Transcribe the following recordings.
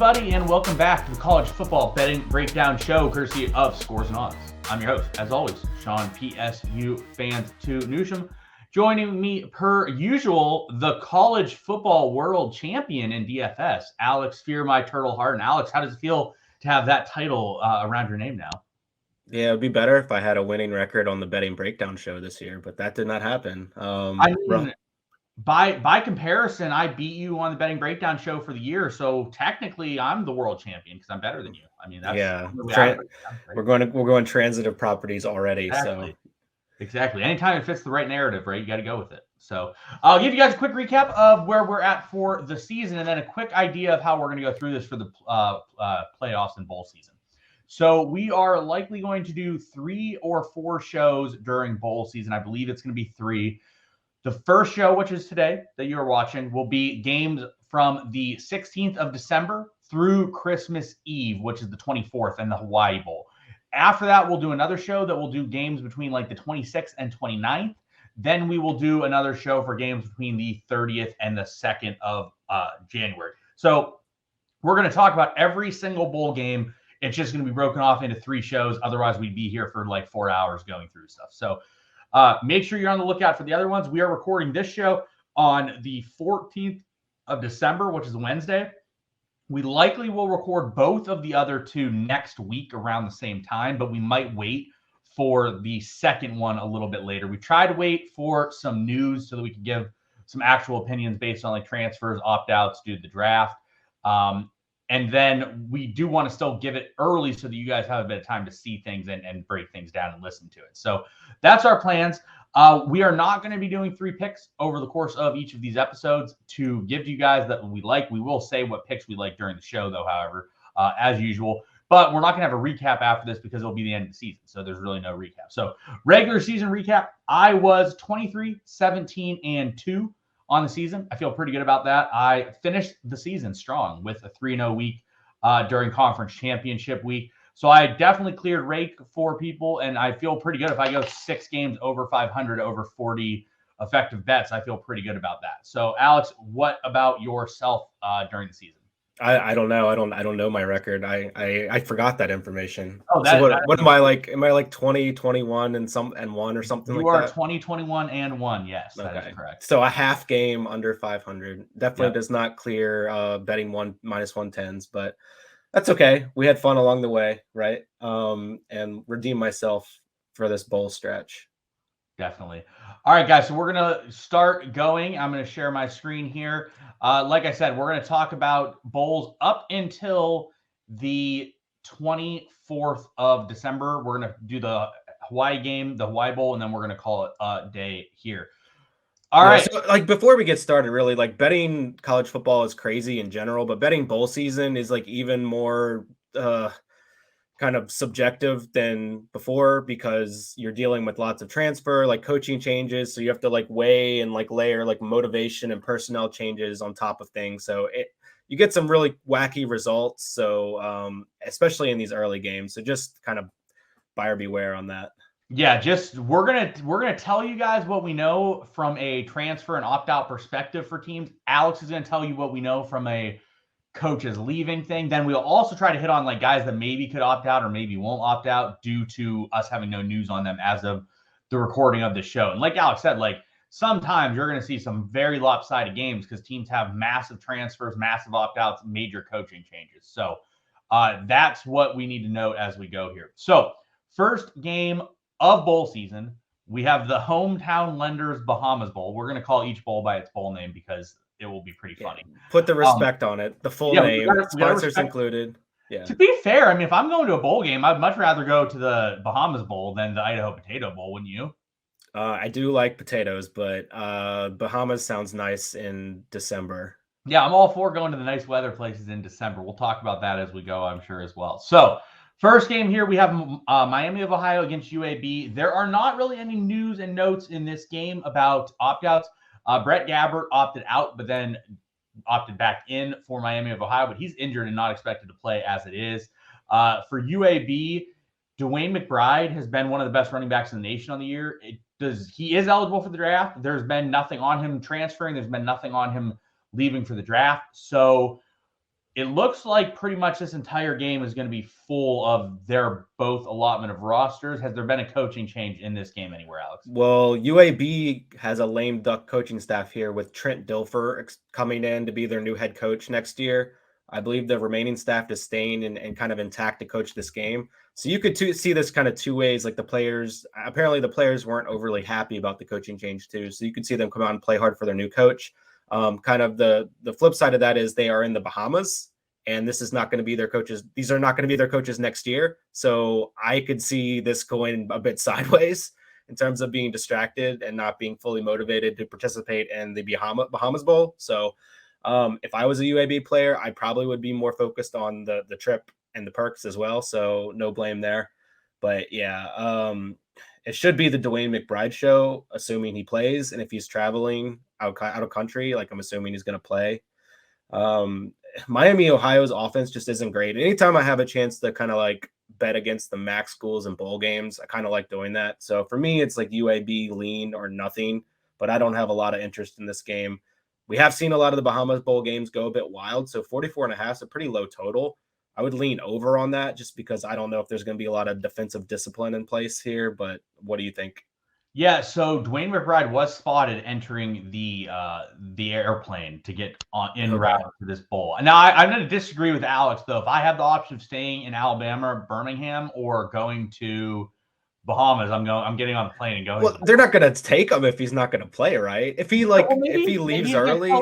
everybody, and welcome back to the College Football Betting Breakdown Show, courtesy of Scores and Odds. I'm your host, as always, Sean PSU Fans 2 Newsham. Joining me, per usual, the college football world champion in DFS, Alex Fearmyturtle Hardin. Alex, how does it feel to have that title around your name now? Yeah, it'd be better if I had a winning record on the Betting Breakdown Show this year, but that did not happen. By comparison, I beat you on the Betting Breakdown Show for the year, so technically I'm the world champion because I'm better than you. I mean, that's we're going transitive properties already. Exactly. Anytime it fits the right narrative, right, you got to go with it. So I'll give you guys a quick recap of where we're at for the season, and then a quick idea of how we're going to go through this for the playoffs and bowl season. So we are likely going to do 3 or 4 shows during bowl season. I believe it's going to be 3. The first show, which is today that you're watching, will be games from the 16th of December through Christmas Eve, which is the 24th, and the Hawaii Bowl. After that, we'll do another show that will do games between like the 26th and 29th. Then we will do another show for games between the 30th and the 2nd of January. So we're going to talk about every single bowl game. It's just going to be broken off into 3 shows. Otherwise, we'd be here for like 4 hours going through stuff. So make sure you're on the lookout for the other ones. We are recording this show on the 14th of December, which is Wednesday. We likely will record both of the other 2 next week around the same time, but we might wait for the second one a little bit later. We try to wait for some news so that we can give some actual opinions based on like transfers, opt-outs due to the draft. And then we do want to still give it early so that you guys have a bit of time to see things and break things down and listen to it. So that's our plans. We are not going to be doing 3 picks over the course of each of these episodes to give to you guys that we like. We will say what picks we like during the show, though, however, as usual. But we're not going to have a recap after this because it'll be the end of the season. So there's really no recap. So regular season recap, I was 23, 17, and 2 on the season. I feel pretty good about that. I finished the season strong with a 3-0 week during conference championship week. So I definitely cleared rake for people, and I feel pretty good. If I go 6 games over 500, over 40 effective bets, I feel pretty good about that. So Alex, what about yourself during the season? I don't know. I don't know my record. I forgot that information. Oh, what am I like? Am I like 20, 21 and 1 or something like that? You are 20, 21 and 1. Yes, okay. That is correct. So a half game under 500 definitely does not clear betting -110s, but that's okay. We had fun along the way, right? And redeem myself for this bowl stretch. Definitely. All right, guys. So we're going to start going. I'm going to share my screen here. Like I said, we're going to talk about bowls up until the 24th of December. We're going to do the Hawaii game, the Hawaii Bowl, and then we're going to call it a day here. All right. So, like, before we get started, really, like, betting college football is crazy in general, but betting bowl season is like even more kind of subjective than before because you're dealing with lots of transfer, like coaching changes. So you have to like weigh and like layer like motivation and personnel changes on top of things. So you get some really wacky results. So especially in these early games. So just kind of buyer beware on that. Yeah, we're gonna tell you guys what we know from a transfer and opt-out perspective for teams. Alex is gonna tell you what we know from a coaches leaving thing. Then we'll also try to hit on like guys that maybe could opt out or maybe won't opt out due to us having no news on them as of the recording of the show. And like Alex said, like sometimes you're going to see some very lopsided games because teams have massive transfers, massive opt-outs, major coaching changes. So that's what we need to note as we go here. So first game of bowl season, we have the Hometown Lenders Bahamas Bowl. We're going to call each bowl by its bowl name because it will be pretty funny. Put the respect on it. The full name, sponsors included. Yeah. To be fair, I mean, if I'm going to a bowl game, I'd much rather go to the Bahamas Bowl than the Idaho Potato Bowl, wouldn't you? I do like potatoes, but Bahamas sounds nice in December. Yeah, I'm all for going to the nice weather places in December. We'll talk about that as we go, I'm sure, as well. So first game here, we have Miami of Ohio against UAB. There are not really any news and notes in this game about opt-outs. Brett Gabbert opted out, but then opted back in for Miami of Ohio, but he's injured and not expected to play as it is. For UAB, DeWayne McBride has been one of the best running backs in the nation on the year. He is eligible for the draft. There's been nothing on him transferring. There's been nothing on him leaving for the draft. So it looks like pretty much this entire game is going to be full of their both allotment of rosters. Has there been a coaching change in this game anywhere, Alex? Well, UAB has a lame duck coaching staff here with Trent Dilfer coming in to be their new head coach next year. I believe the remaining staff is staying and kind of intact to coach this game. So you could see this kind of two ways. Like the players weren't overly happy about the coaching change too. So you could see them come out and play hard for their new coach. Kind of the flip side of that is they are in the Bahamas, and this is not going to be their coaches. These are not going to be their coaches next year. So I could see this going a bit sideways in terms of being distracted and not being fully motivated to participate in the Bahamas Bowl. So if I was a UAB player, I probably would be more focused on the trip and the perks as well. So no blame there. But yeah, it should be the Dwayne McBride show, assuming he plays. And if he's traveling out of country, like I'm assuming he's going to play. Miami, Ohio's offense just isn't great. Anytime I have a chance to kind of like bet against the MAC schools and bowl games, I kind of like doing that. So for me, it's like UAB lean or nothing, but I don't have a lot of interest in this game. We have seen a lot of the Bahamas Bowl games go a bit wild. So 44.5 is a pretty low total. I would lean over on that just because I don't know if there's going to be a lot of defensive discipline in place here, but what do you think? Yeah, so Dwayne McBride was spotted entering the airplane to get en route to this bowl. Now, I'm going to disagree with Alex, though. If I have the option of staying in Alabama, Birmingham, or going to Bahamas, I'm getting on the plane and going. Well, they're not going to take him if he's not going to play, right? If he if he leaves early,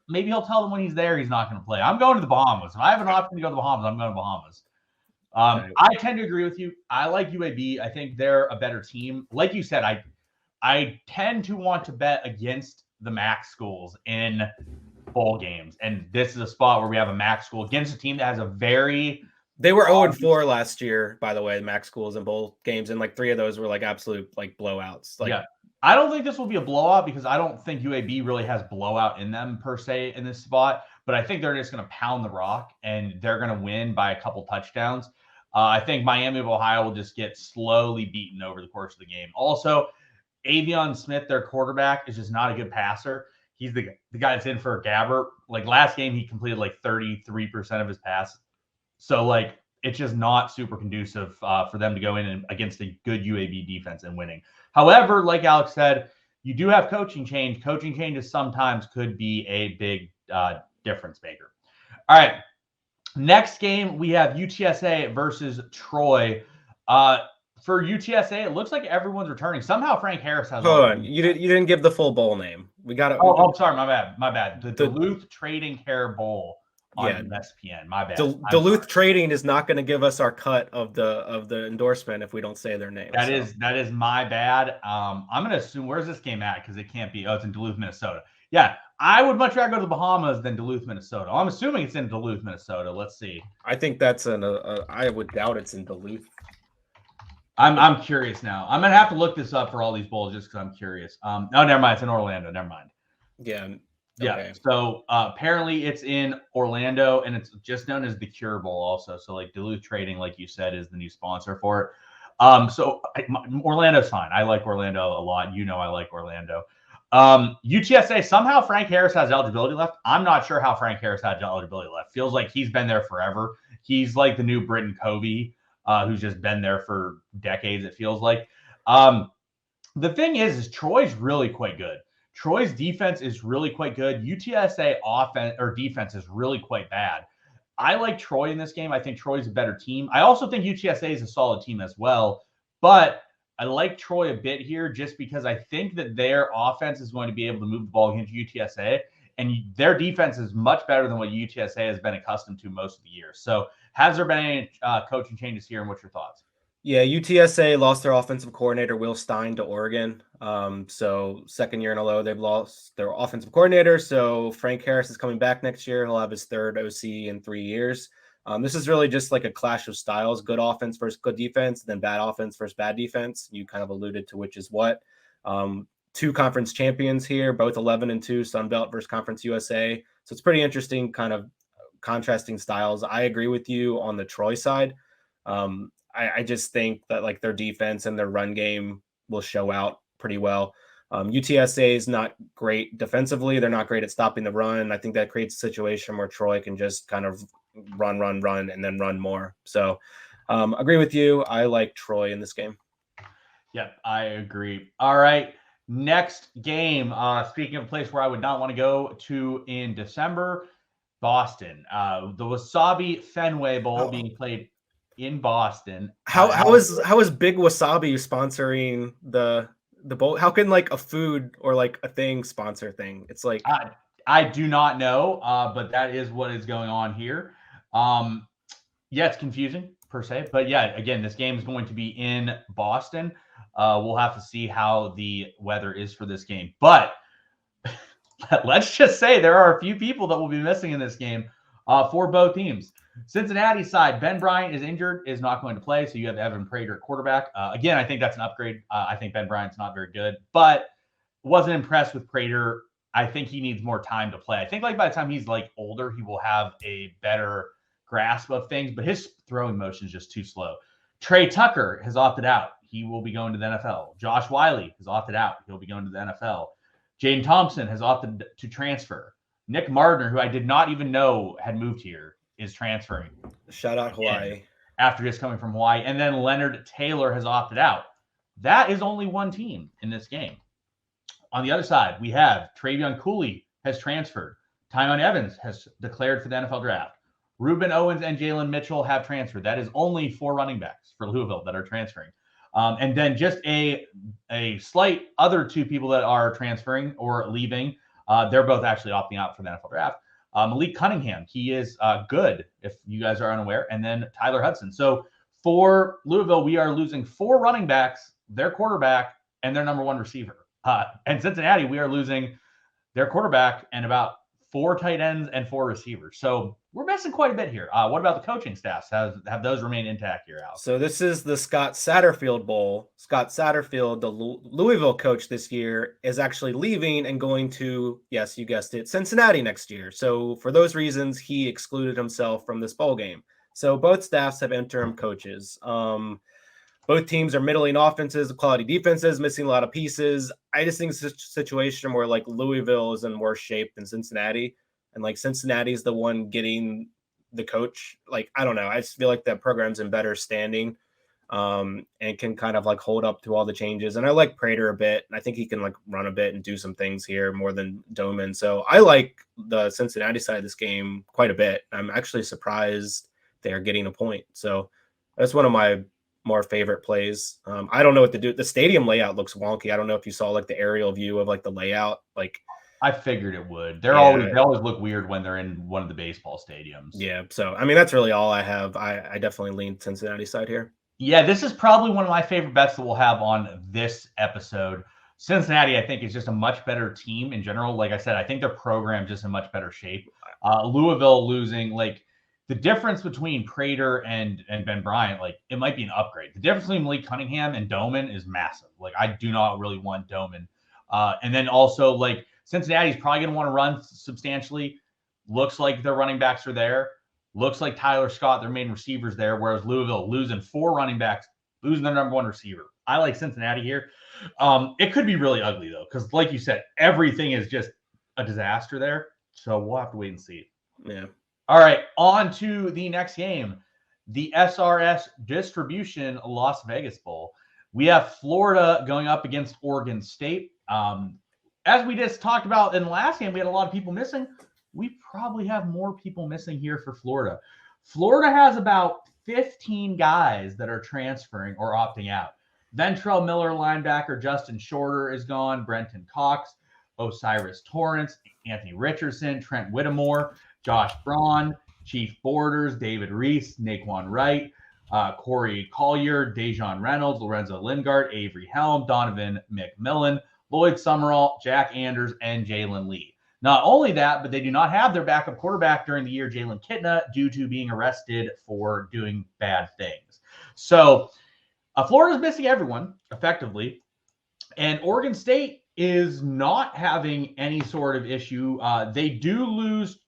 maybe he'll tell them when he's there he's not going to play. I'm going to the Bahamas. If I have an option to go to the Bahamas, I'm going to Bahamas. I tend to agree with you. I like UAB. I think they're a better team. Like you said, I tend to want to bet against the MAC schools in bowl games. And this is a spot where we have a MAC school against a team that has a very... They were 0-4 last year, by the way, the MAC schools in bowl games. And like 3 of those were like absolute like blowouts. Like, yeah. I don't think this will be a blowout because I don't think UAB really has blowout in them per se in this spot. But I think they're just going to pound the rock and they're going to win by a couple touchdowns. I think Miami of Ohio will just get slowly beaten over the course of the game. Also, Avion Smith, their quarterback, is just not a good passer. He's the guy that's in for a Gabbert. Like last game, he completed like 33% of his passes. So like it's just not super conducive for them to go in and against a good UAB defense and winning. However, like Alex said, you do have coaching change. Coaching changes sometimes could be a big difference maker. All right. Next game, we have UTSA versus Troy. For UTSA, it looks like everyone's returning. Somehow Frank Harris has. Hold on, you didn't give the full bowl name. We got it. Oh, sorry, my bad. The Duluth Trading Care Bowl on ESPN. My bad. Duluth Trading is not going to give us our cut of the endorsement if we don't say their name. That is my bad. I'm going to assume where's this game at because it can't be. Oh, it's in Duluth, Minnesota. Yeah, I would much rather go to the Bahamas than Duluth, Minnesota. I'm assuming it's in Duluth, Minnesota. Let's see. I think that's I would doubt it's in Duluth. I'm curious now. I'm gonna have to look this up for all these bowls just because I'm curious. No, never mind. It's in Orlando. Never mind. Yeah. Okay. Yeah. So apparently it's in Orlando, and it's just known as the Cure Bowl also. So like Duluth Trading, like you said, is the new sponsor for it. So Orlando's fine. I like Orlando a lot. You know, I like Orlando. UTSA, somehow Frank Harris has eligibility left. I'm not sure how Frank Harris had eligibility left. Feels like he's been there forever. He's like the new Britton Covey. Who's just been there for decades, it feels like. The thing is Troy's really quite good. Troy's defense is really quite good. UTSA offense or defense is really quite bad. I like Troy in this game. I think Troy's a better team. I also think UTSA is a solid team as well, but I like Troy a bit here just because I think that their offense is going to be able to move the ball against UTSA, and their defense is much better than what UTSA has been accustomed to most of the year. So has there been any coaching changes here, and what's your thoughts? Yeah, UTSA lost their offensive coordinator, Will Stein, to Oregon. So second year in a row, they've lost their offensive coordinator. So Frank Harris is coming back next year. He'll have his third OC in 3 years. This is really just like a clash of styles, good offense versus good defense, then bad offense versus bad defense. You kind of alluded to which is what. 2 conference champions here, both 11-2, Sun Belt versus Conference USA. So it's pretty interesting kind of contrasting styles. I agree with you on the Troy side. I just think that like their defense and their run game will show out pretty well. UTSA is not great defensively. They're not great at stopping the run. I think that creates a situation where Troy can just kind of run, and then run more. So agree with you. I like Troy in this game. Yep, I agree. All right. Next game. Speaking of a place where I would not want to go to in December, Boston. The Wasabi Fenway Bowl being played in Boston. How is Big Wasabi sponsoring the bowl? How can like a food or like a thing sponsor thing? It's like I do not know, but that is what is going on here. Yeah, it's confusing per se, but yeah, again, this game is going to be in Boston. We'll have to see how the weather is for this game, but let's just say there are a few people that will be missing in this game for both teams. Cincinnati side, Ben Bryant is injured, is not going to play, so you have Evan Prater at quarterback. Again, I think that's an upgrade. I think Ben Bryant's not very good, but wasn't impressed with Prater. I think he needs more time to play. I think like by the time he's like older, he will have a better grasp of things, but his throwing motion is just too slow. Trey Tucker has opted out. He will be going to the NFL. Josh Wiley has opted out. He'll be going to the NFL. Jaden Thompson has opted to transfer. Nick Mardner, who I did not even know had moved here, is transferring. Shout out Hawaii. After just coming from Hawaii. And then Leonard Taylor has opted out. That is only one team in this game. On the other side, we have Travion Cooley has transferred. Tyon Evans has declared for the NFL draft. Reuben Owens and Jalen Mitchell have transferred. That is only 4 running backs for Louisville that are transferring. And then just a slight other 2 people that are transferring or leaving. They're both actually opting out for the NFL draft. Malik Cunningham, he is good, if you guys are unaware. And then Tyler Hudson. So for Louisville, we are losing 4 running backs, their quarterback, and their number 1 receiver. And Cincinnati, we are losing their quarterback and about 4 tight ends and 4 receivers. So we're missing quite a bit here. What about the coaching staffs? Have those remained intact here, Alex? So this is the Scott Satterfield Bowl. Scott Satterfield, the Louisville coach this year, is actually leaving and going to, yes, you guessed it, Cincinnati next year. So for those reasons, he excluded himself from this bowl game. So both staffs have interim coaches. Both teams are middling offenses, quality defenses, missing a lot of pieces. I just think it's a situation where like Louisville is in worse shape than Cincinnati. And like Cincinnati's the one getting the coach. Like, I don't know. I just feel like that program's in better standing and can kind of like hold up to all the changes. And I like Prater a bit. And I think he can like run a bit and do some things here more than Doman. So I like the Cincinnati side of this game quite a bit. I'm actually surprised they are getting a point. So that's one of my more favorite plays. I don't know what to do. The stadium layout looks wonky. I don't know if you saw like the aerial view of like the layout. Like I figured it would. They always look weird when they're in one of the baseball stadiums. Yeah. So I mean that's really all I have. I definitely lean Cincinnati side here. Yeah, this is probably one of my favorite bets that we'll have on this episode. Cincinnati, I think, is just a much better team in general. Like I said, I think their program just in much better shape. Louisville losing, like the difference between Prater and Ben Bryant, like it might be an upgrade. The difference between Malik Cunningham and Doman is massive. Like I do not really want Doman. And then also like Cincinnati's probably going to want to run substantially. Looks like their running backs are there. Looks like Tyler Scott, their main receivers there. Whereas Louisville losing 4 running backs, losing their number 1 receiver. I like Cincinnati here. It could be really ugly though, because like you said, everything is just a disaster there. So we'll have to wait and see. Yeah. All right, on to the next game, the SRS Distribution Las Vegas Bowl. We have Florida going up against Oregon State. As we just talked about in the last game, we had a lot of people missing. We probably have more people missing here for Florida. Florida has about 15 guys that are transferring or opting out. Ventrell Miller, linebacker, Justin Shorter is gone. Brenton Cox, Osiris Torrance, Anthony Richardson, Trent Whittemore, Josh Braun, Chief Borders, David Reese, Naquan Wright, Corey Collier, Dejon Reynolds, Lorenzo Lingard, Avery Helm, Donovan McMillan, Lloyd Summerall, Jack Anders, and Jalen Lee. Not only that, but they do not have their backup quarterback during the year, Jalen Kitna, due to being arrested for doing bad things. So Florida's missing everyone, effectively. And Oregon State is not having any sort of issue. They do lose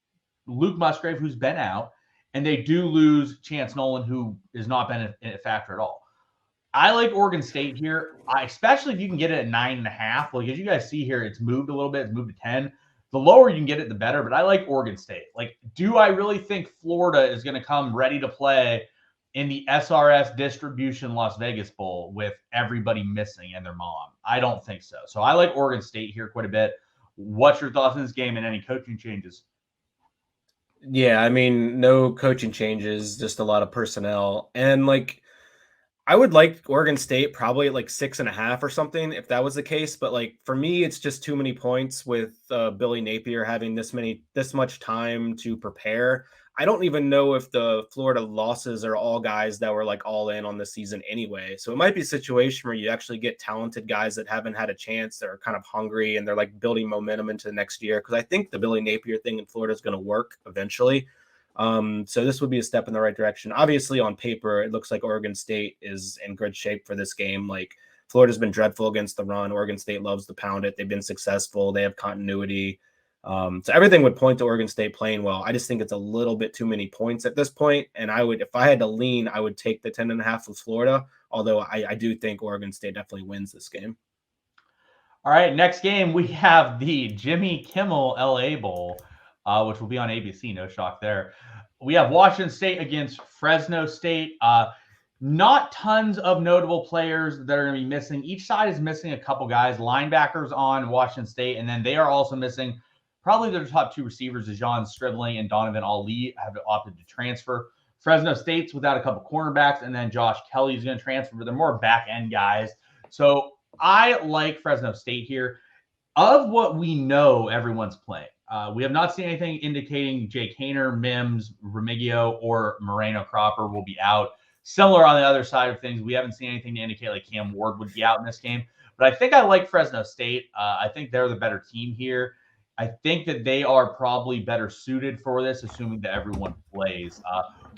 Luke Musgrave, who's been out, and they do lose Chance Nolan, who has not been a factor at all. I like Oregon State here, especially if you can get it at 9.5. Like as you guys see here, it's moved a little bit. It's moved to 10. The lower you can get it, the better. But I like Oregon State. Like, do I really think Florida is going to come ready to play in the SRS Distribution Las Vegas Bowl with everybody missing and their mom? I don't think so. So I like Oregon State here quite a bit. What's your thoughts on this game and any coaching changes? Yeah, I mean, no coaching changes, just a lot of personnel. And like, I would like Oregon State probably at like 6.5 or something if that was the case. But like for me, it's just too many points with Billy Napier having this much time to prepare. I don't even know if the Florida losses are all guys that were like all in on the season anyway. So it might be a situation where you actually get talented guys that haven't had a chance, that are kind of hungry and they're like building momentum into the next year. Because I think the Billy Napier thing in Florida is going to work eventually. So this would be a step in the right direction. Obviously, on paper, it looks like Oregon State is in good shape for this game. Like Florida's been dreadful against the run. Oregon State loves to pound it. They've been successful. They have continuity. So everything would point to Oregon State playing well. I just think it's a little bit too many points at this point. And I would, if I had to lean, I would take the 10.5 with Florida. Although I do think Oregon State definitely wins this game. All right, next game, we have the Jimmy Kimmel LA Bowl, which will be on ABC. No shock there. We have Washington State against Fresno State. Not tons of notable players that are going to be missing. Each side is missing a couple guys. Linebackers on Washington State, and then they are also missing probably their top two receivers, John Stribling and Donovan Ali, have opted to transfer. Fresno State's without a couple cornerbacks, and then Josh Kelly is going to transfer, but they're more back-end guys. So I like Fresno State here. Of what we know, everyone's playing. We have not seen anything indicating Jake Haener, Mims, Remigio, or Moreno Cropper will be out. Similar on the other side of things, we haven't seen anything to indicate like Cam Ward would be out in this game. But I think I like Fresno State. I think they're the better team here. I think that they are probably better suited for this, assuming that everyone plays.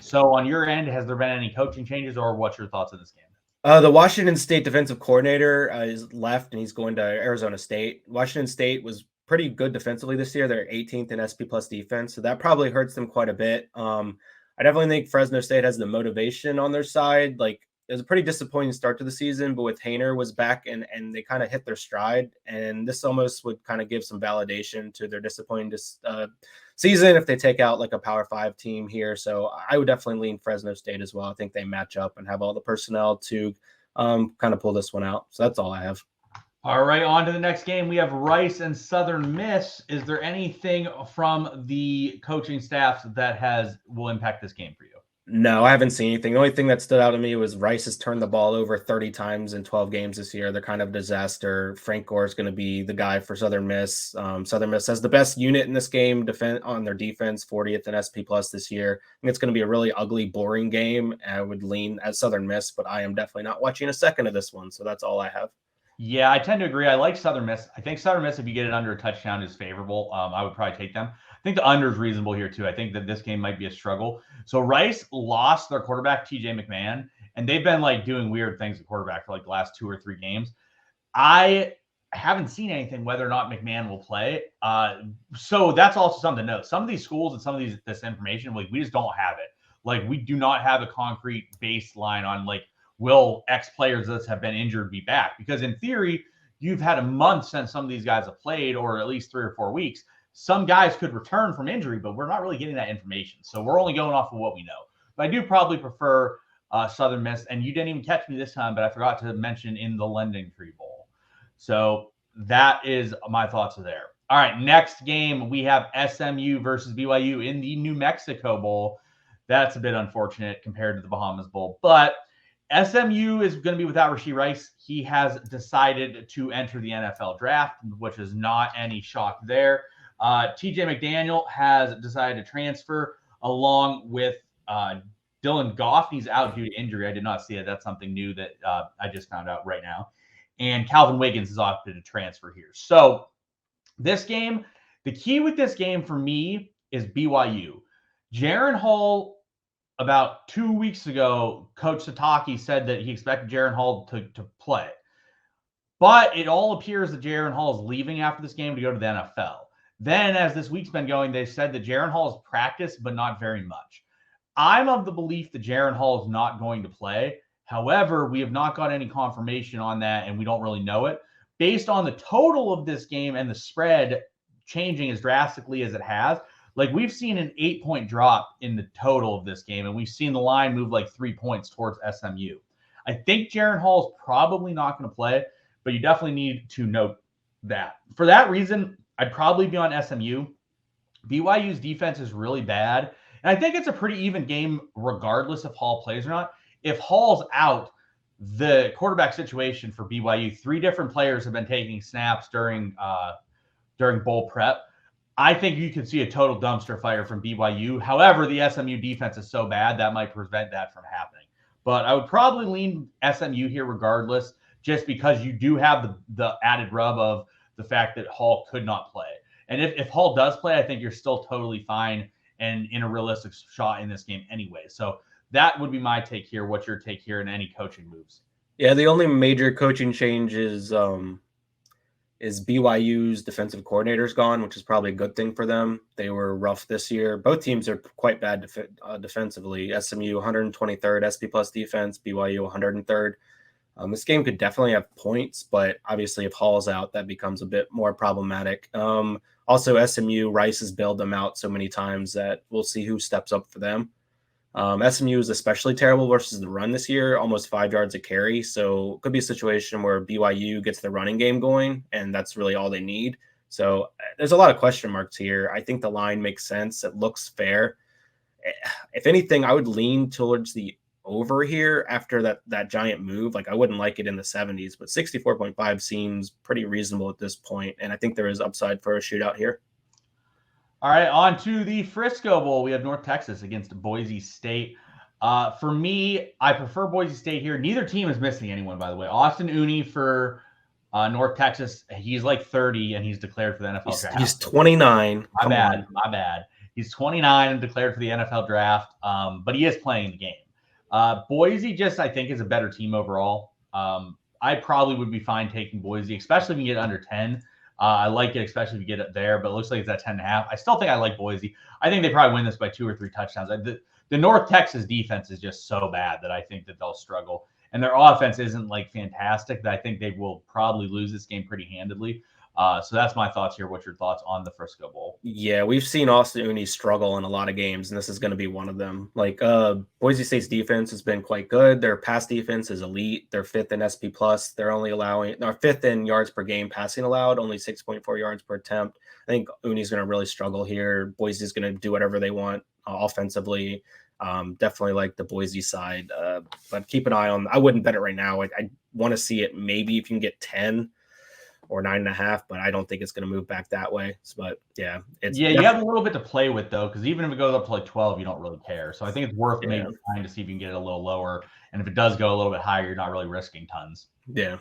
So on your end, has there been any coaching changes, or what's your thoughts on this game? The Washington State defensive coordinator is left, and he's going to Arizona State. Washington State was pretty good defensively this year. They're 18th in SP plus defense, so that probably hurts them quite a bit. I definitely think Fresno State has the motivation on their side. Like, it was a pretty disappointing start to the season, but with Haener was back and they kind of hit their stride. And this almost would kind of give some validation to their disappointing season if they take out like a Power 5 team here. So I would definitely lean Fresno State as well. I think they match up and have all the personnel to kind of pull this one out. So that's all I have. All right, on to the next game. We have Rice and Southern Miss. Is there anything from the coaching staffs that will impact this game for you? No, I haven't seen anything. The only thing that stood out to me was Rice has turned the ball over 30 times in 12 games this year. They're kind of a disaster. Frank Gore is going to be the guy for Southern Miss. Southern Miss has the best unit in this game on their defense, 40th in SP plus this year. I think it's going to be a really ugly, boring game. I would lean at Southern Miss, but I am definitely not watching a second of this one. So that's all I have. Yeah, I tend to agree. I like Southern Miss. I think Southern Miss, if you get it under a touchdown, is favorable. I would probably take them. I think the under is reasonable here, too. I think that this game might be a struggle. So Rice lost their quarterback, TJ McMahon, and they've been like doing weird things at quarterback for like the last 2 or 3 games. I haven't seen anything whether or not McMahon will play. So that's also something to note. Some of these schools and some of this information, like we just don't have it. Like we do not have a concrete baseline on like, will X players that have been injured be back? Because in theory, you've had a month since some of these guys have played, or at least 3 or 4 weeks. Some guys could return from injury, but we're not really getting that information. So we're only going off of what we know. But I do probably prefer Southern Miss. And you didn't even catch me this time, but I forgot to mention in the Lending Tree Bowl. So that is my thoughts there. All right, next game, we have SMU versus BYU in the New Mexico Bowl. That's a bit unfortunate compared to the Bahamas Bowl. But SMU is going to be without Rashee Rice. He has decided to enter the NFL draft, which is not any shock there. TJ McDaniel has decided to transfer along with Dylan Goff. He's out due to injury. I did not see it. That's something new that I just found out right now. And Calvin Wiggins has opted to transfer here. So this game, the key with this game for me is BYU. Jaren Hall, about 2 weeks ago, Coach Sataki said that he expected Jaren Hall to play. But it all appears that Jaren Hall is leaving after this game to go to the NFL. Then, as this week's been going, they said that Jaren Hall has practiced, but not very much. I'm of the belief that Jaren Hall is not going to play. However, we have not got any confirmation on that, and we don't really know it. Based on the total of this game and the spread, changing as drastically as it has, like we've seen an 8-point drop in the total of this game, and we've seen the line move like 3 points towards SMU. I think Jaren Hall is probably not going to play, but you definitely need to note that. For that reason, I'd probably be on SMU. BYU's defense is really bad, and I think it's a pretty even game regardless if Hall plays or not. If Hall's out, the quarterback situation for BYU, 3 different players have been taking snaps during bowl prep. I think you could see a total dumpster fire from BYU. However, the SMU defense is so bad that might prevent that from happening. But I would probably lean SMU here regardless, just because you do have the added rub of the fact that Hall could not play. And if Hall does play, I think you're still totally fine and in a realistic shot in this game anyway. So that would be my take here. What's your take here and any coaching moves? Yeah, the only major coaching change is BYU's defensive coordinator's gone, which is probably a good thing for them. They were rough this year. Both teams are quite bad defensively. SMU 123rd SP plus defense, BYU 103rd. This game could definitely have points, but obviously if Hall's out, that becomes a bit more problematic. Also, SMU, Rice has bailed them out so many times that we'll see who steps up for them. SMU is especially terrible versus the run this year, almost 5 yards a carry. So it could be a situation where BYU gets the running game going, and that's really all they need. So there's a lot of question marks here. I think the line makes sense. It looks fair. If anything, I would lean towards the over here after that giant move. Like I wouldn't like it in the 70s, but 64.5 seems pretty reasonable at this point, and I think there is upside for a shootout here. All right, on to the Frisco Bowl. We have North Texas against Boise State. For me, I prefer Boise State here. Neither team is missing anyone, by the way. Austin Uni for North Texas, he's like 30, and he's declared for the NFL draft. He's 29. My bad. He's 29 and declared for the NFL draft, but he is playing the game. Boise just, I think, is a better team overall. I probably would be fine taking Boise, especially if you get under 10. I like it, especially if you get it there, but it looks like it's at 10.5. I still think I like Boise. I think they probably win this by 2 or 3 touchdowns. The North Texas defense is just so bad that I think that they'll struggle. And their offense isn't like fantastic, that I think they will probably lose this game pretty handedly. So that's my thoughts here. What's your thoughts on the Frisco Bowl? Yeah, we've seen Austin Uni struggle in a lot of games, and this is going to be one of them. Like Boise State's defense has been quite good. Their pass defense is elite. They're 5th in SP plus. They're 5th in yards per game passing allowed, only 6.4 yards per attempt. I think Uni's going to really struggle here. Boise's going to do whatever they want offensively. Definitely like the Boise side, but keep an eye on. I wouldn't bet it right now. I want to see it maybe if you can get 10. Or 9.5, but I don't think it's going to move back that way. But yeah, you have a little bit to play with though, because even if it goes up to like 12, you don't really care. So I think it's worth maybe trying to see if you can get it a little lower. And if it does go a little bit higher, you're not really risking tons. Yeah.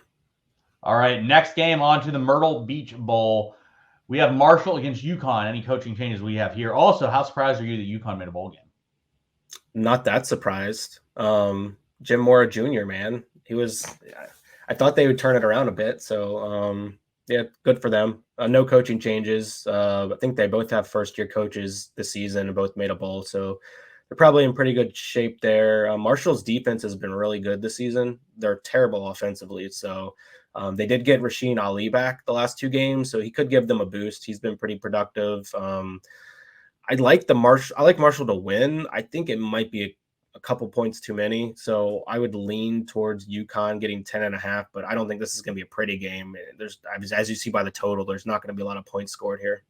All right, next game on to the Myrtle Beach Bowl. We have Marshall against UConn. Any coaching changes we have here? Also, how surprised are you that UConn made a bowl game? Not that surprised. Jim Mora Jr., man, he was. I thought they would turn it around a bit. So, yeah, good for them. No coaching changes. I think they both have first-year coaches this season and both made a bowl. So they're probably in pretty good shape there. Marshall's defense has been really good this season. They're terrible offensively. So they did get Rasheen Ali back the last 2 games, so he could give them a boost. He's been pretty productive. I like Marshall to win. I think it might be a couple points too many. So I would lean towards UConn getting 10.5, but I don't think this is going to be a pretty game. There's, as you see by the total, there's not going to be a lot of points scored here.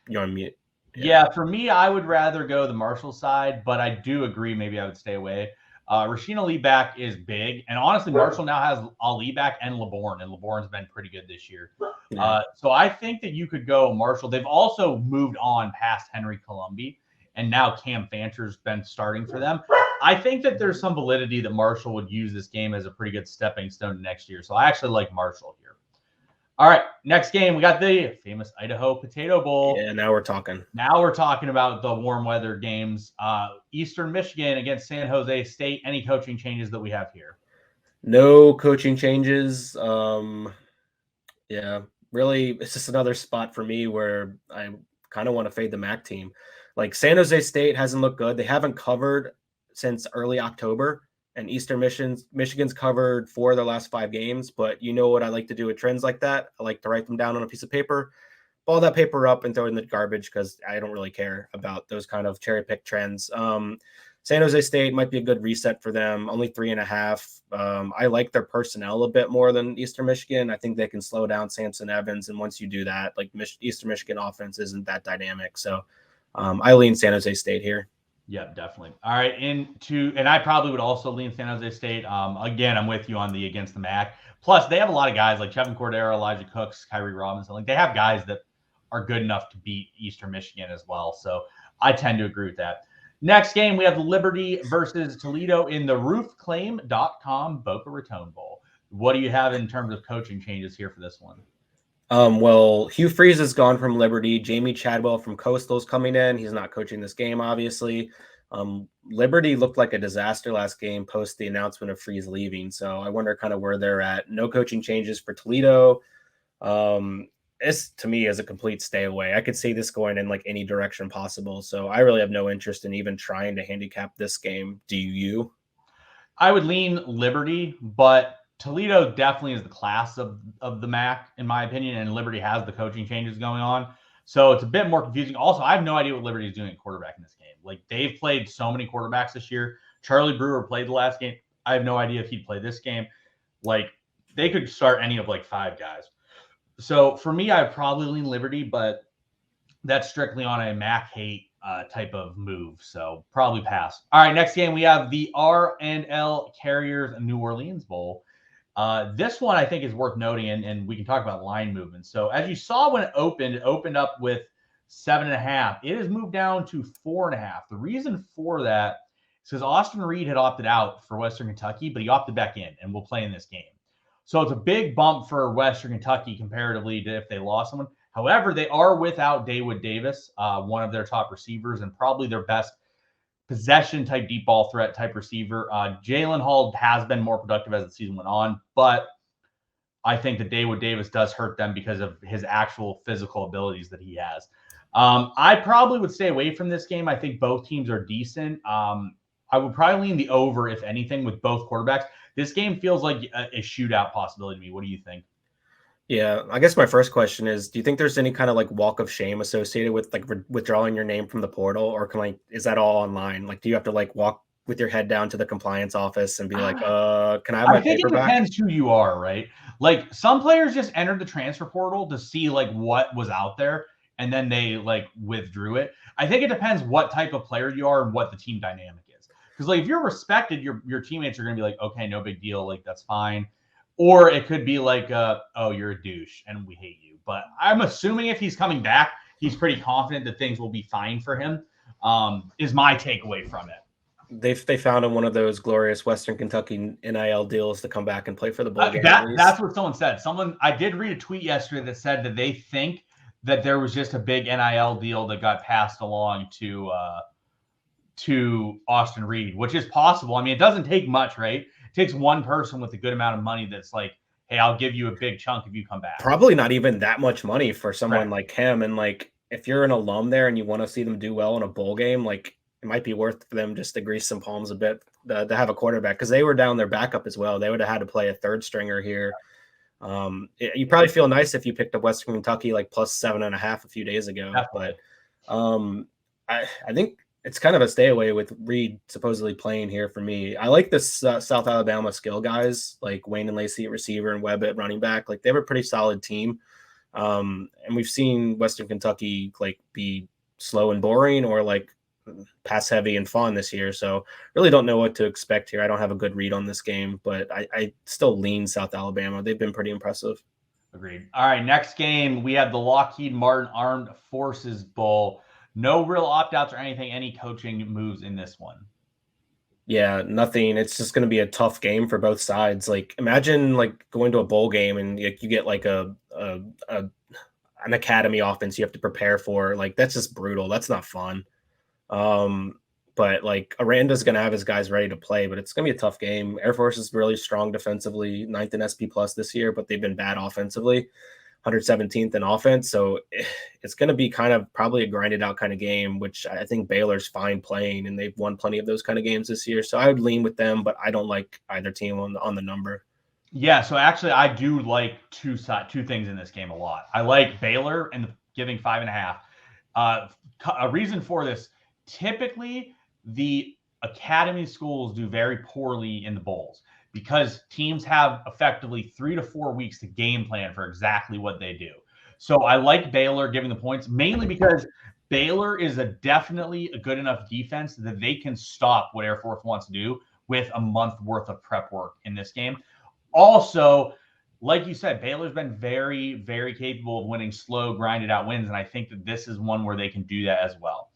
You're on mute. Yeah, for me, I would rather go the Marshall side, but I do agree maybe I would stay away. Rasheen Ali back is big, and honestly, Marshall now has Ali back and LeBourne, and LeBourne's been pretty good this year. So I think that you could go Marshall. They've also moved on past Henry Colombi, and now Cam Fancher's been starting for them. I think that there's some validity that Marshall would use this game as a pretty good stepping stone to next year. So I actually like Marshall here. All right, next game, we got the famous Idaho Potato Bowl. Yeah, now we're talking. Now we're talking about the warm weather games. Eastern Michigan against San Jose State. Any coaching changes that we have here? No coaching changes. Yeah, really, it's just another spot for me where I kind of want to fade the MAC team. Like San Jose State hasn't looked good. They haven't covered since early October, and Eastern Michigan's covered 4 of their last 5 games. But you know what I like to do with trends like that? I like to write them down on a piece of paper. ball that paper up and throw it in the garbage because I don't really care about those kind of cherry pick trends. San Jose State might be a good reset for them. Only 3.5. I like their personnel a bit more than Eastern Michigan. I think they can slow down Samson Evans. And once you do that, like Eastern Michigan offense isn't that dynamic. So I lean San Jose State here. Yep, definitely. All right, and I probably would also lean San Jose State. Again, I'm with you on the against the MAC. Plus, they have a lot of guys like Chevin Cordero, Elijah Cooks, Kyrie Robinson. Like they have guys that are good enough to beat Eastern Michigan as well. So I tend to agree with that. Next game, we have Liberty versus Toledo in the roofclaim.com Boca Raton Bowl. What do you have in terms of coaching changes here for this one? Well, Hugh Freeze is gone from Liberty. Jamie Chadwell from Coastal's coming in. He's not coaching this game, obviously. Liberty looked like a disaster last game post the announcement of Freeze leaving. So I wonder kind of where they're at. No coaching changes for Toledo. This to me is a complete stay away. I could see this going in like any direction possible. So I really have no interest in even trying to handicap this game. Do you? I would lean Liberty, but Toledo definitely is the class of the MAC, in my opinion, and Liberty has the coaching changes going on. So it's a bit more confusing. Also, I have no idea what Liberty is doing at quarterback in this game. Like, they've played so many quarterbacks this year. Charlie Brewer played the last game. I have no idea if he'd play this game. Like, they could start any of, like, 5 guys. So, for me, I would probably lean Liberty, but that's strictly on a MAC hate type of move. So, probably pass. All right, next game, we have the R&L Carriers New Orleans Bowl. This one I think is worth noting, and we can talk about line movement. So as you saw when it opened up with 7.5. It has moved down to 4.5. The reason for that is because Austin Reed had opted out for Western Kentucky, but he opted back in and will play in this game. So it's a big bump for Western Kentucky comparatively to if they lost someone. However, they are without Dawood Davis, one of their top receivers and probably their best possession type deep ball threat type receiver. Jalen Hall has been more productive as the season went on, but I think that Dawood Davis does hurt them because of his actual physical abilities that he has. I probably would stay away from this game. I think both teams are decent. I would probably lean the over, if anything, with both quarterbacks. This game feels like a shootout possibility to me. What do you think? Yeah, I guess my first question is, do you think there's any kind of like walk of shame associated with like withdrawing your name from the portal, or is that all online? Like, do you have to like walk with your head down to the compliance office and be like, can I have my paper back? I think it depends who you are, right? Like, some players just entered the transfer portal to see like what was out there, and then they like withdrew it. I think it depends what type of player you are and what the team dynamic is. Because like if you're respected, your teammates are going to be like, okay, no big deal, like that's fine. Or it could be like, oh, you're a douche and we hate you. But I'm assuming if he's coming back, he's pretty confident that things will be fine for him, is my takeaway from it. They found him one of those glorious Western Kentucky NIL deals to come back and play for the bowl game. That's what someone said. I did read a tweet yesterday that said that they think that there was just a big NIL deal that got passed along to Austin Reed, which is possible. I mean, it doesn't take much, right? It takes one person with a good amount of money that's like, hey, I'll give you a big chunk if you come back. Probably not even that much money for someone like him. And like, if you're an alum there and you want to see them do well in a bowl game, like it might be worth for them just to grease some palms a bit to have a quarterback, because they were down their backup as well. They would have had to play a third stringer here. You probably feel nice if you picked up Western Kentucky like plus 7.5 a few days ago. Definitely. But I think it's kind of a stay away with Reed supposedly playing here for me. I like this South Alabama skill guys like Wayne and Lacey at receiver and Webb at running back. Like they have a pretty solid team. And we've seen Western Kentucky like be slow and boring or like pass heavy and fun this year. So really don't know what to expect here. I don't have a good read on this game, but I still lean South Alabama. They've been pretty impressive. Agreed. All right, next game, we have the Lockheed Martin Armed Forces Bowl. No real opt-outs or anything, any coaching moves in this one. Yeah, nothing. It's just going to be a tough game for both sides. Like imagine like going to a bowl game and you get like an academy offense you have to prepare for. Like that's just brutal. That's not fun. But like Aranda's going to have his guys ready to play, but it's going to be a tough game. Air Force is really strong defensively, 9th in SP plus this year, but they've been bad offensively, 117th in offense. So it's going to be kind of probably a grinded out kind of game, which I think Baylor's fine playing, and they've won plenty of those kind of games this year. So I would lean with them, but I don't like either team on the number. Yeah. So actually I do like two things in this game a lot. I like Baylor and giving 5.5. A reason for this, typically the academy schools do very poorly in the bowls because teams have effectively 3 to 4 weeks to game plan for exactly what they do. So I like Baylor giving the points, mainly because Baylor is definitely a good enough defense that they can stop what Air Force wants to do with a month worth of prep work in this game. Also, like you said, Baylor's been very, very capable of winning slow, grinded out wins, and I think that this is one where they can do that as well.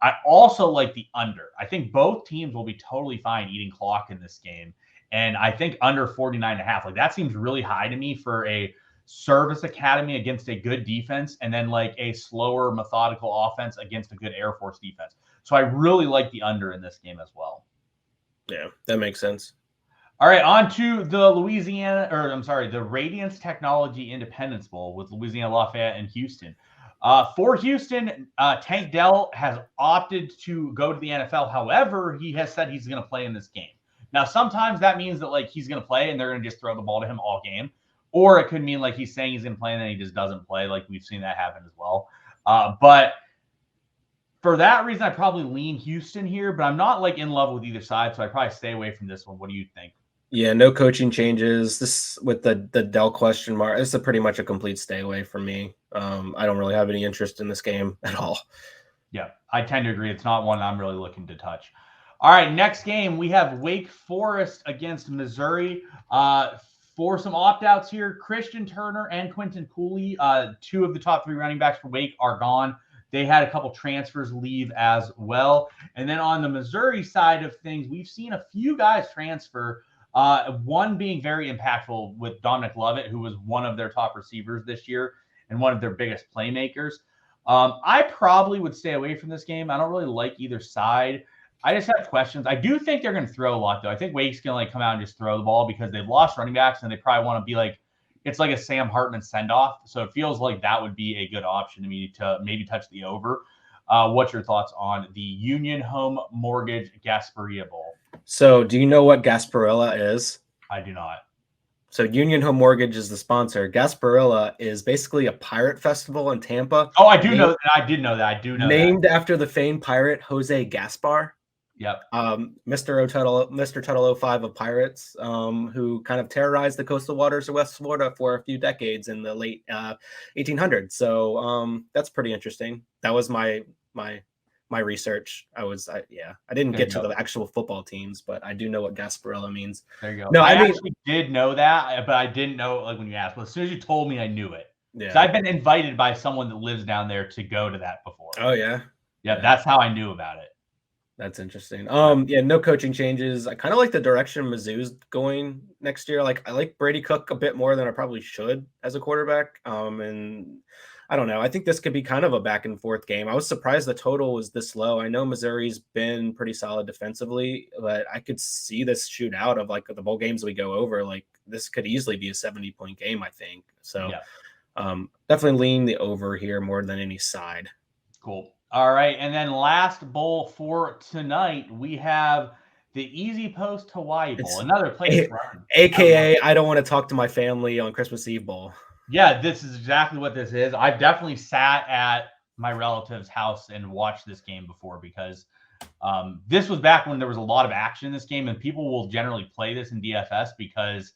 I also like the under. I think both teams will be totally fine eating clock in this game, and I think under 49.5. Like that seems really high to me for a service academy against a good defense, and then like a slower, methodical offense against a good Air Force defense. So I really like the under in this game as well. Yeah, that makes sense. All right, on to the Radiance Technology Independence Bowl with Louisiana Lafayette and Houston. For Houston, Tank Dell has opted to go to the NFL. However, he has said he's going to play in this game. Now, sometimes that means that like he's going to play and they're going to just throw the ball to him all game. Or it could mean like he's saying he's going to play and then he just doesn't play. Like we've seen that happen as well. But for that reason, I probably lean Houston here, but I'm not like in love with either side. So I probably stay away from this one. What do you think? Yeah, no coaching changes. This with the Dell question mark, this is pretty much a complete stay away from me. I don't really have any interest in this game at all. Yeah, I tend to agree. It's not one I'm really looking to touch. All right, next game, we have Wake Forest against Missouri. For some opt-outs here, Christian Turner and Quentin Cooley, two of the top 3 running backs for Wake, are gone. They had a couple transfers leave as well. And then on the Missouri side of things, we've seen a few guys transfer. One being very impactful with Dominic Lovett, who was one of their top receivers this year and one of their biggest playmakers. I probably would stay away from this game. I don't really like either side. I just have questions. I do think they're going to throw a lot, though. I think Wake's going to like come out and just throw the ball because they've lost running backs and they probably want to be like, it's like a Sam Hartman send-off. So it feels like that would be a good option to me to maybe touch the over. What's your thoughts on the Union Home Mortgage Gasparilla Bowl? So do you know what Gasparilla is? I do not. So Union Home Mortgage is the sponsor. Gasparilla is basically a pirate festival in Tampa. Oh, I do know that. I did know that. I do know named after the famed pirate Jose Gaspar. Yep. Mr. Tuttle 05 of Pirates, who kind of terrorized the coastal waters of West Florida for a few decades in the late 1800s. So that's pretty interesting. That was my research. I didn't get to the actual football teams, but I do know what Gasparilla means. There you go. No, I actually did know that, but I didn't know like when you asked. But as soon as you told me, I knew it. Yeah. So I've been invited by someone that lives down there to go to that before. Oh yeah. Yeah, that's how I knew about it. That's interesting. No coaching changes. I kind of like the direction Mizzou's going next year. Like I like Brady Cook a bit more than I probably should as a quarterback. And I don't know. I think this could be kind of a back and forth game. I was surprised the total was this low. I know Missouri's been pretty solid defensively, but I could see this shootout of like the bowl games we go over. Like this could easily be a 70-point game, I think. So definitely lean the over here more than any side. Cool. All right. And then last bowl for tonight, we have the Easy Post Hawaii Bowl, another place run. AKA, I don't want to talk to my family on Christmas Eve Bowl. Yeah, this is exactly what this is. I've definitely sat at my relative's house and watched this game before because this was back when there was a lot of action in this game, and people will generally play this in DFS because,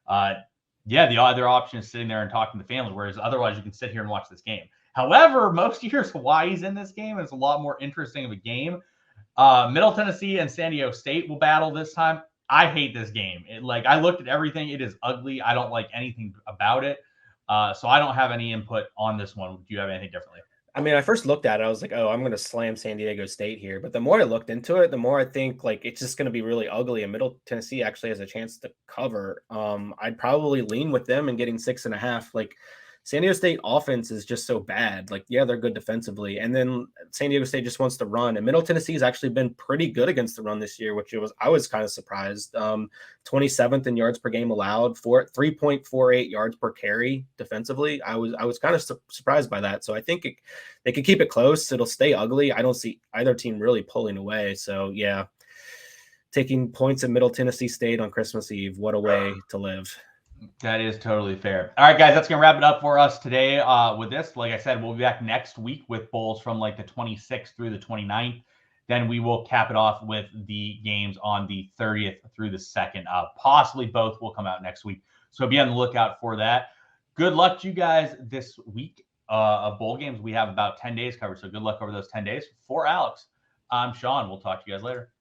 the other option is sitting there and talking to family, whereas otherwise you can sit here and watch this game. However, most years Hawaii's in this game, and it's a lot more interesting of a game. Middle Tennessee and San Diego State will battle this time. I hate this game. I looked at everything. It is ugly. I don't like anything about it. So I don't have any input on this one. Do you have anything differently? I mean, I first looked at it. I was like, oh, I'm going to slam San Diego State here. But the more I looked into it, the more I think like it's just going to be really ugly. And Middle Tennessee actually has a chance to cover. I'd probably lean with them and getting 6.5. Like San Diego State offense is just so bad. Like, yeah, they're good defensively. And then San Diego State just wants to run. And Middle Tennessee has actually been pretty good against the run this year, I was kind of surprised. 27th in yards per game allowed, 3.48 yards per carry defensively. I was kind of surprised by that. So I think they could keep it close. It'll stay ugly. I don't see either team really pulling away. So, yeah, taking points at Middle Tennessee State on Christmas Eve. What a way to live. That is totally fair. All right, guys, that's going to wrap it up for us today with this. Like I said, we'll be back next week with bowls from like the 26th through the 29th. Then we will cap it off with the games on the 30th through the 2nd. Possibly both will come out next week. So be on the lookout for that. Good luck to you guys this week of bowl games. We have about 10 days covered. So good luck over those 10 days. For Alex, I'm Sean. We'll talk to you guys later.